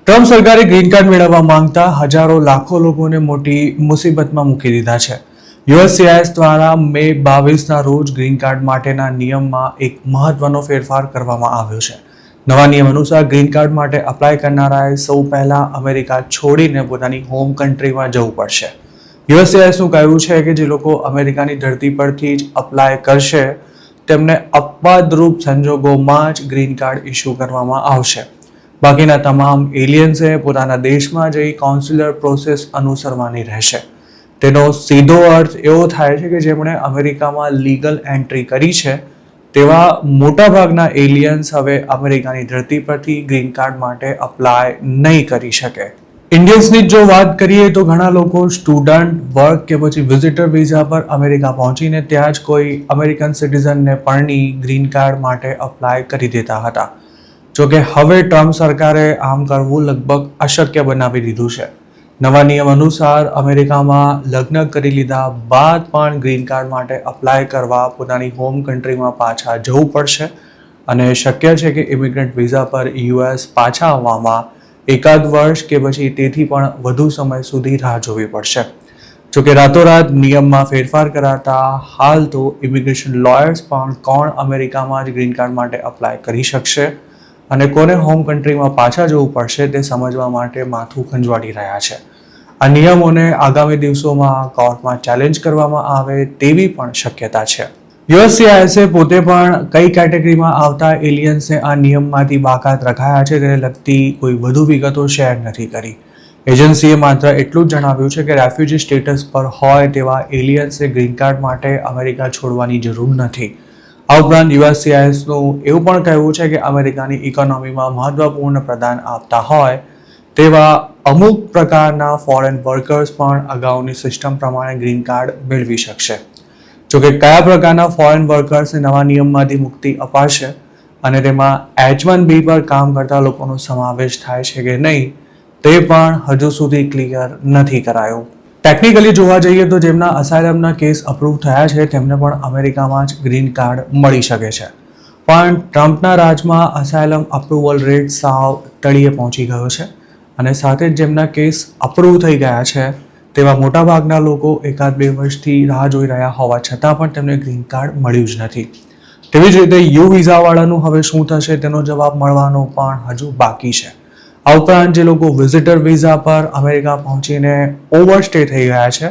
Trump સરકારે green card મેળવવા માંગતા હજારો લાખો લોકોને મોટી મુસીબતમાં મૂકી દીધા છે. યુએસસીઆઈએસ દ્વારા મે 22ના રોજ ગ્રીન કાર્ડ માટેના નિયમમાં એક મહત્વનો ફેરફાર કરવામાં આવ્યો છે. નવા નિયમ અનુસાર ગ્રીન કાર્ડ માટે અપ્લાય કરનારાએ સૌ પહેલા અમેરિકા છોડીને પોતાની હોમ કન્ટ્રીમાં જવું પડશે. યુએસસીઆઈએસનું કહેવું છે કે જે લોકો અમેરિકાની ધરતી પરથી જ અપ્લાય કરશે તેમને અપવાદરૂપ સંજોગોમાં જ ગ્રીન કાર્ડ ઇસ્યુ કરવામાં આવશે. બાકીના તમામ એલિયન્સે પોતાના દેશમાં જઈ કોન્સ્યુલર પ્રોસેસ અનુસરવાની રહેશે. તેનો સીધો અર્થ એવો થાય છે કે જેમણે અમેરિકામાં લીગલ એન્ટ્રી કરી છે તેવા મોટાભાગના એલિયન્સ હવે અમેરિકાની ધરતી પરથી ગ્રીન કાર્ડ માટે અપ્લાય નહીં કરી શકે. ઇન્ડિયન્સની જો વાત કરીએ તો ઘણા લોકો સ્ટુડન્ટ, વર્ક કે પછી વિઝિટર વિઝા પર અમેરિકા પહોંચીને ત્યાં જ કોઈ અમેરિકન સિટીઝનને પરણી ગ્રીન કાર્ડ માટે અપ્લાય કરી દેતા હતા. જોકે હવે ટ્રમ્પ સરકારે આમ કરવું લગભગ અશક્ય બનાવી દીધું છે. નવા નિયમ અનુસાર અમેરિકામાં લગ્ન કરી લીધા બાદ પણ ગ્રીન કાર્ડ માટે અપ્લાય કરવા પોતાની હોમ કન્ટ્રીમાં પાછા જવું પડશે અને શક્ય છે કે ઇમિગ્રન્ટ વિઝા પર યુએસ પાછા આવવામાં એકાદ વર્ષ કે પછી તેથી પણ વધુ સમય સુધી રાહ જોવી પડશે. જોકે રાતોરાત નિયમમાં ફેરફાર કરાતા હાલ તો ઇમિગ્રેશન લોયર્સ પણ કોણ અમેરિકામાં જ ગ્રીન કાર્ડ માટે અપ્લાય કરી શકશે અને કોને હોમ કન્ટ્રીમાં પાછા જવું પડશે તે સમજવા માટે માથું ખંજવાળી રહ્યા છે. આ નિયમોને આગામી દિવસોમાં કોર્ટમાં ચેલેન્જ કરવામાં આવે તેવી પણ શક્યતા છે. યુએસસીઆઈએસે પોતે પણ કઈ કેટેગરીમાં આવતા એલિયન્સને આ નિયમમાંથી બાકાત રખાયા છે તેને લગતી કોઈ વધુ વિગતો શેર નથી કરી. એજન્સીએ માત્ર એટલું જ જણાવ્યું છે કે રેફ્યુજી સ્ટેટસ પર હોય તેવા એલિયન્સે ગ્રીન કાર્ડ માટે અમેરિકા છોડવાની જરૂર નથી. આ ઉપરાંત યુએસસીઆઈએસનું એવું પણ કહેવું છે કે અમેરિકાની ઇકોનોમીમાં મહત્વપૂર્ણ પ્રદાન આપતા હોય તેવા અમુક પ્રકારના ફોરેન વર્કર્સ પણ અગાઉની સિસ્ટમ પ્રમાણે ગ્રીન કાર્ડ મેળવી શકશે. જોકે કયા પ્રકારના ફોરેન વર્કર્સને નવા નિયમમાંથી મુક્તિ અપાશે અને તેમાં H1B પર કામ કરતા લોકોનો સમાવેશ થાય છે કે નહીં તે પણ હજુ સુધી ક્લિયર નથી કરાયું. ટેકનિકલી જોવા જઈએ તો જેમના અસાયલમના કેસ અપ્રૂવ થયા છે તેમને પણ અમેરિકામાં જ ગ્રીન કાર્ડ મળી શકે છે. પણ ટ્રમ્પના રાજમાં અસાયલમ અપ્રુવલ રેટ સાવ તળિયે પહોંચી ગયો છે અને સાથે જ જેમના કેસ અપ્રૂવ થઈ ગયા છે તેવા મોટાભાગના લોકો એકાદ બે વર્ષથી રાહ જોઈ રહ્યા હોવા છતાં પણ તેમને ગ્રીન કાર્ડ મળ્યું જ નથી. તેવી જ રીતે યુ વિઝાવાળાનું હવે શું થશે તેનો જવાબ મળવાનો પણ હજુ બાકી છે. આ ઉપરાંત જે લોકો વિઝિટર વિઝા પર અમેરિકા પહોંચીને ઓવરસ્ટે થઈ ગયા છે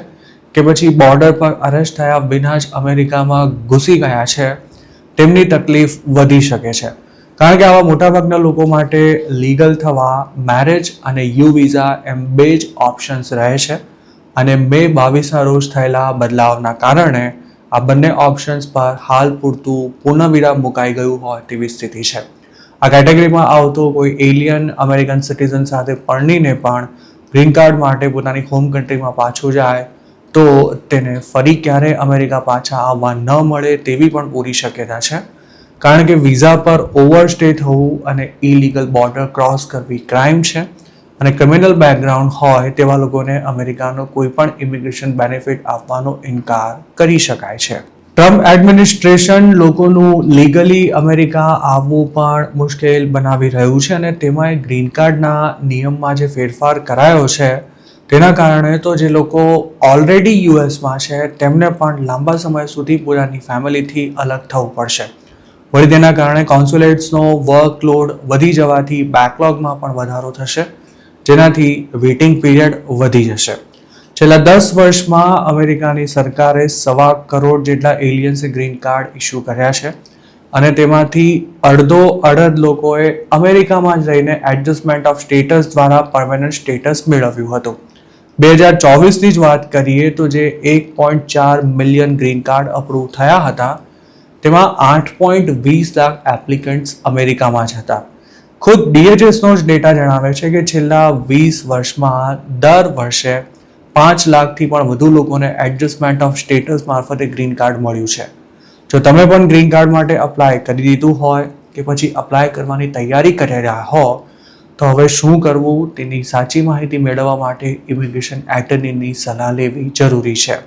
કે પછી બોર્ડર પર અરેસ્ટ થયા વિના જ અમેરિકામાં ઘૂસી ગયા છે તેમની તકલીફ વધી શકે છે. કારણ કે આવા મોટાભાગના લોકો માટે લીગલ થવા મેરેજ અને યુ વિઝા એમ બે જ ઓપ્શન્સ રહે છે અને મે 22ના રોજ થયેલા બદલાવના કારણે આ બંને ઓપ્શન્સ પર હાલ પૂરતું પૂર્ણવિરામ મુકાઈ ગયું હોય તેવી સ્થિતિ છે. આ કેટેગરીમાં આવતો કોઈ એલિયન અમેરિકન સિટીઝન સાથે પરણીને પણ ગ્રીન કાર્ડ માટે પોતાની હોમ કન્ટ્રીમાં પાછું જાય તો તેને ફરી ક્યારે અમેરિકા પાછા આવવા ન મળે તેવી પણ પૂરી શક્યતા છે. કારણ કે વિઝા પર ઓવરસ્ટે થવું અને ઇલીગલ બોર્ડર ક્રોસ કરવી ક્રાઇમ છે અને ક્રિમિનલ બેકગ્રાઉન્ડ હોય તેવા લોકોને અમેરિકાનો કોઈ પણ ઇમિગ્રેશન બેનિફિટ આપવાનો ઇનકાર કરી શકાય છે. ટ્રમ્પ એડમિનિસ્ટ્રેશન લોકોનું લીગલી અમેરિકા આવવું પણ મુશ્કેલ બનાવી રહ્યું છે અને તેમાં ગ્રીન કાર્ડના નિયમમાં જે ફેરફાર કરાયો છે તેના કારણે તો જે લોકો ઓલરેડી યુએસમાં છે તેમને પણ લાંબા સમય સુધી પોતાની ફેમિલીથી અલગ થવું પડશે. વળી તેના કારણે કોન્સ્યુલેટ્સનો વર્કલોડ વધી જવાથી બેકલોગમાં પણ વધારો થશે જેનાથી વેઇટિંગ પીરિયડ વધી જશે. છેલ્લા 10 વર્ષમાં અમેરિકાની સરકારે 1.25 કરોડ જેટલા એલિયન્સે ગ્રીન કાર્ડ ઇસ્યુ કર્યા છે અને તેમાંથી અડધ લોકોએ અમેરિકામાં જ રહીને એડજસ્ટમેન્ટ ઓફ સ્ટેટસ દ્વારા પરમેનન્ટ સ્ટેટસ મેળવ્યું હતું. 2024ની જ વાત કરીએ તો જે 1.4 મિલિયન ગ્રીન કાર્ડ અપ્રૂવ થયા હતા તેમાં 8.20 લાખ એપ્લિકન્ટ્સ અમેરિકામાં જ હતા. ખુદ DHSનો જ ડેટા જણાવે છે કે છેલ્લા 20 વર્ષમાં દર વર્ષે 5 લાખથી પણ વધુ લોકોને એડજસ્ટમેન્ટ ઓફ સ્ટેટસ મારફતે ગ્રીન કાર્ડ મળ્યું છે. જો તમે પણ ગ્રીન કાર્ડ માટે અપ્લાય કરી દીધું હોય કે પછી અપ્લાય કરવાની તૈયારી કરી રહ્યા હો તો હવે શું કરવું તેની સાચી માહિતી મેળવવા માટે ઇમિગ્રેશન એટર્નીની સલાહ લેવી જરૂરી છે.